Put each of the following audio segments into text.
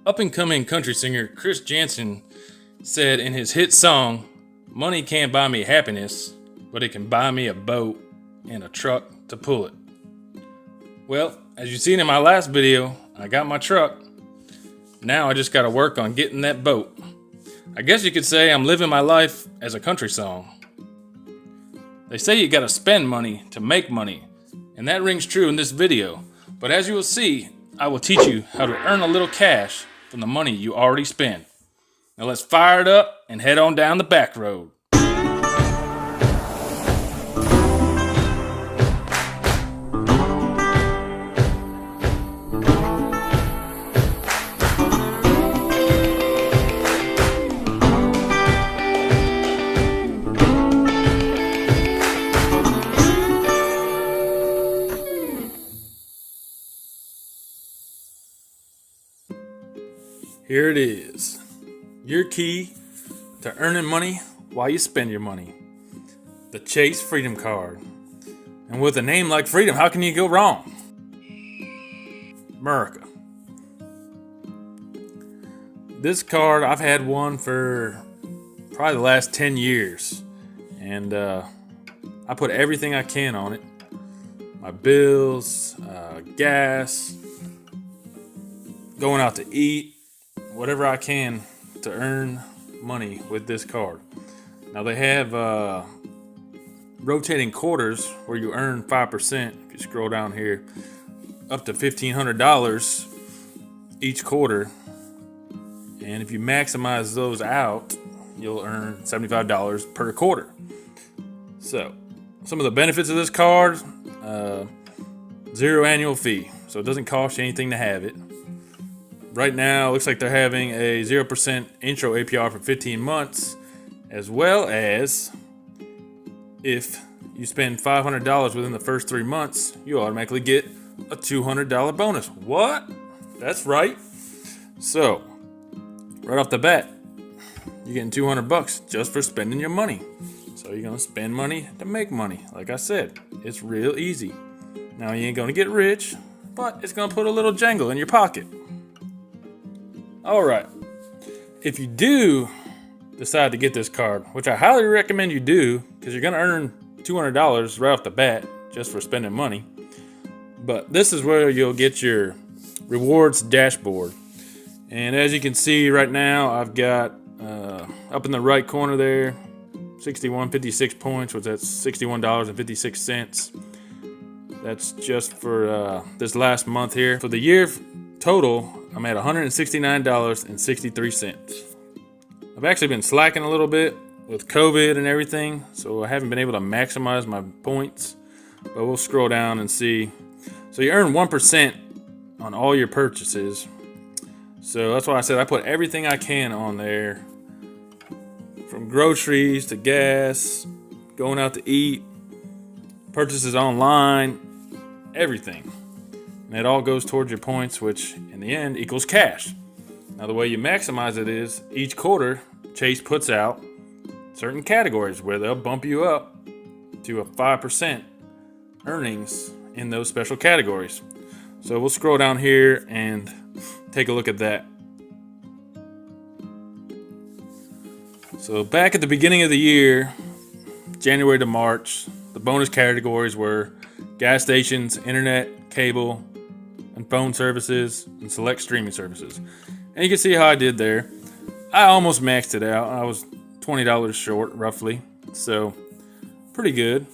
Up-and-coming country singer Chris Janson said in his hit song, "Money can't buy me happiness, but it can buy me a boat and a truck to pull it." Well, as you've seen in my last video, I got my truck. Now I just gotta work on getting that boat. I guess you could say I'm living my life as a country song. They say you gotta spend money to make money, and that rings true in this video. But as you will see, I will teach you how to earn a little cash from the money you already spend. Now let's fire it up and head on down the back road. Here it is, your key to earning money while you spend your money. The Chase Freedom Card. And with a name like Freedom, how can you go wrong? America. This card, I've had one for probably the last 10 years. And I put everything I can on it. My bills, gas, going out to eat, whatever I can to earn money with this card. Now they have rotating quarters where you earn 5%. If you scroll down here, up to $1,500 each quarter. And if you maximize those out, you'll earn $75 per quarter. So some of the benefits of this card, 0 annual fee. So it doesn't cost you anything to have it. Right now, it looks like they're having a 0% intro APR for 15 months, as well as if you spend $500 within the first 3 months, you automatically get a $200 bonus. What? That's right. So, right off the bat, you're getting $200 just for spending your money. So you're gonna spend money to make money. Like I said, it's real easy. Now you ain't gonna get rich, but it's gonna put a little jangle in your pocket. Alright, if you do decide to get this card, which I highly recommend you do, because you're going to earn $200 right off the bat just for spending money. But this is where you'll get your rewards dashboard. And as you can see right now, I've got up in the right corner there, 61.56 points, which that's $61.56. That's just for this last month here. For the year total, I'm at $169.63. I've actually been slacking a little bit with COVID and everything, so I haven't been able to maximize my points. But we'll scroll down and see. So you earn 1% on all your purchases. So that's why I said I put everything I can on there. From groceries to gas, going out to eat, purchases online, everything. And it all goes towards your points, which in the end equals cash. Now the way you maximize it is each quarter Chase puts out certain categories where they'll bump you up to a 5% earnings in those special categories. So we'll scroll down here and take a look at that. So back at the beginning of the year, January to March, the bonus categories were gas stations, internet, cable, and phone services, and select streaming services. And you can see how I did there. I almost maxed it out. I was $20 short, roughly. So, pretty good.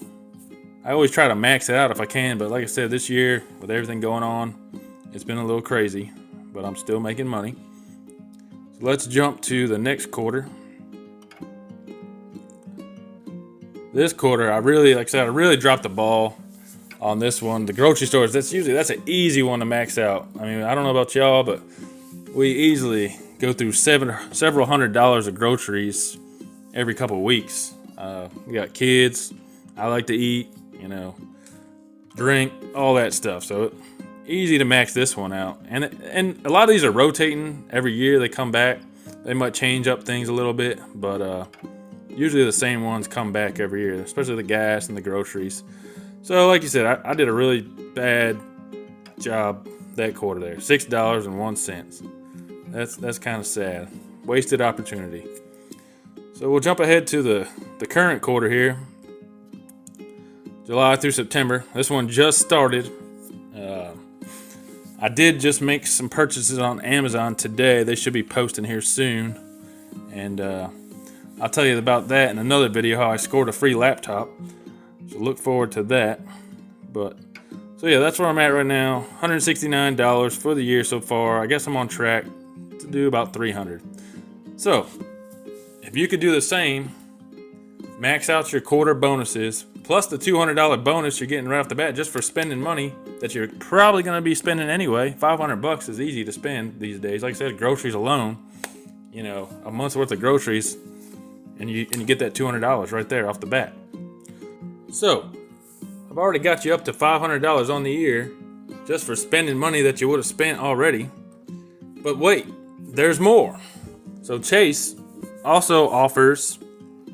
I always try to max it out if I can, but like I said, this year, with everything going on, it's been a little crazy. But I'm still making money. So let's jump to the next quarter. This quarter, I really dropped the ball on this one. The grocery stores, that's an easy one to max out. I mean, I don't know about y'all, but we easily go through several $100s of groceries every couple of weeks. We got kids. I like to eat, drink, all that stuff. So easy to max this one out. And a lot of these are rotating every year. They come back. They might change up things a little bit, but usually the same ones come back every year, especially the gas and the groceries. So like you said, I did a really bad job that quarter there. $6.01. That's kind of sad. Wasted opportunity. So we'll jump ahead to the current quarter here. July through September. This one just started. I did just make some purchases on Amazon today. They should be posting here soon. And I'll tell you about that in another video, how I scored a free laptop. So look forward to that. So yeah, that's where I'm at right now. $169 for the year so far. I guess I'm on track to do about $300. So if you could do the same, max out your quarter bonuses, plus the $200 bonus you're getting right off the bat just for spending money that you're probably going to be spending anyway. $500 is easy to spend these days. Like I said, groceries alone, a month's worth of groceries, and you get that $200 right there off the bat. So I've already got you up to $500 on the year just for spending money that you would have spent already. But wait, there's more. So Chase also offers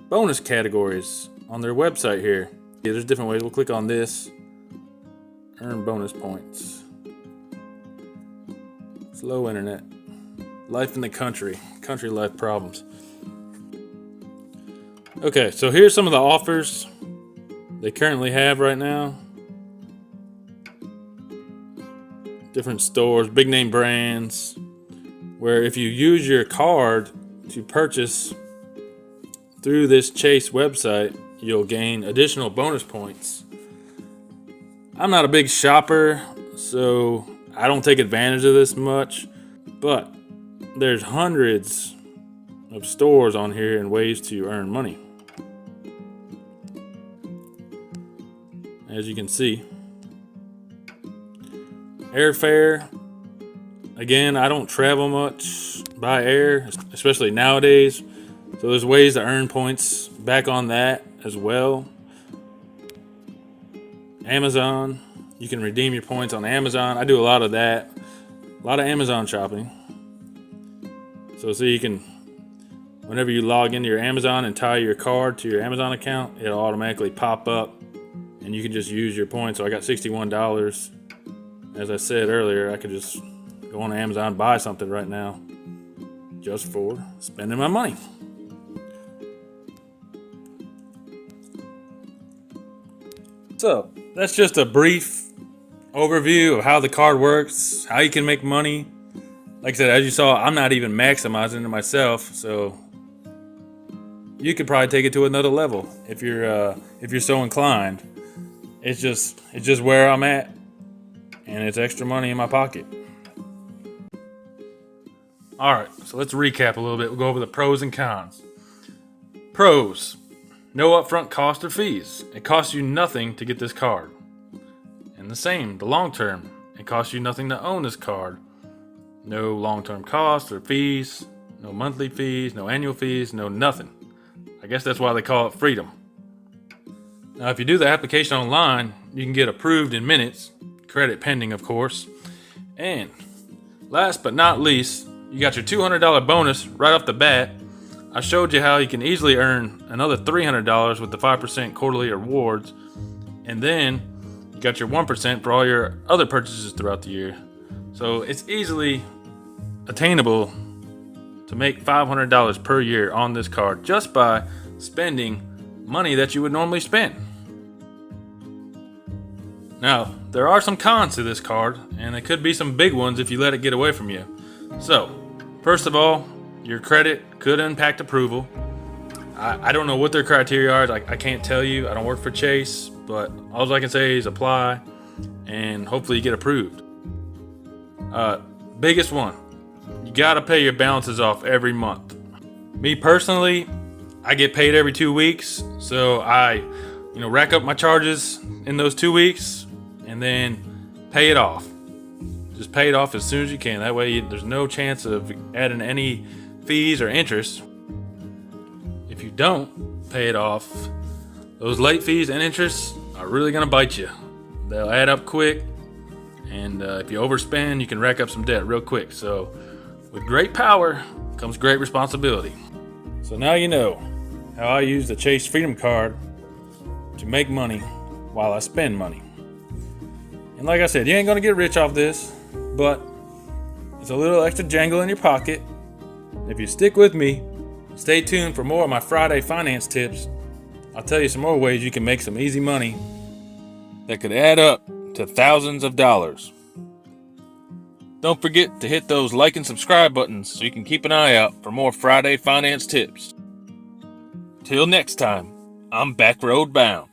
bonus categories on their website here. Yeah, there's different ways. We'll click on this. Earn bonus points. Slow internet. Life in the country. Country life problems. Okay, so here's some of the offers they currently have right now. Different stores, big name brands, where if you use your card to purchase through this Chase website, you'll gain additional bonus points. I'm not a big shopper, so I don't take advantage of this much, but there's hundreds of stores on here and ways to earn money. As you can see, airfare. Again, I don't travel much by air, especially nowadays. So there's ways to earn points back on that as well. Amazon, you can redeem your points on Amazon. I do a lot of that. A lot of Amazon shopping. So you can, whenever you log into your Amazon and tie your card to your Amazon account, it'll automatically pop up and you can just use your points. So I got $61. As I said earlier, I could just go on Amazon and buy something right now just for spending my money. So that's just a brief overview of how the card works, how you can make money. Like I said, as you saw, I'm not even maximizing it myself, so you could probably take it to another level if you're so inclined. It's just where I'm at, and it's extra money in my pocket. All right, so let's recap a little bit. We'll go over the pros and cons. Pros: no upfront cost or fees. It costs you nothing to get this card. And the same, the long term. It costs you nothing to own this card. No long-term costs or fees, no monthly fees, no annual fees, no nothing. I guess that's why they call it freedom. Now, if you do the application online, you can get approved in minutes, credit pending, of course. And last but not least, you got your $200 bonus right off the bat. I showed you how you can easily earn another $300 with the 5% quarterly rewards. And then you got your 1% for all your other purchases throughout the year. So it's easily attainable to make $500 per year on this card just by spending money that you would normally spend. Now, there are some cons to this card, and there could be some big ones if you let it get away from you. So, first of all, your credit could impact approval. I don't know what their criteria are. I can't tell you. I don't work for Chase, but all I can say is apply, and hopefully you get approved. Biggest one, you gotta pay your balances off every month. Me personally, I get paid every 2 weeks, so I, rack up my charges in those 2 weeks and then pay it off. Just pay it off as soon as you can. That way there's no chance of adding any fees or interest. If you don't pay it off, those late fees and interest are really gonna bite you. They'll add up quick. And if you overspend, you can rack up some debt real quick. So with great power comes great responsibility. So now you know how I use the Chase Freedom Card to make money while I spend money. And like I said, you ain't gonna get rich off this, but It's a little extra jangle in your pocket. If you stick with me, stay tuned for more of my Friday finance tips. I'll tell you some more ways you can make some easy money that could add up to thousands of dollars. Don't forget to hit those like and subscribe buttons so you can keep an eye out for more Friday finance tips. Till next time, I'm back road bound.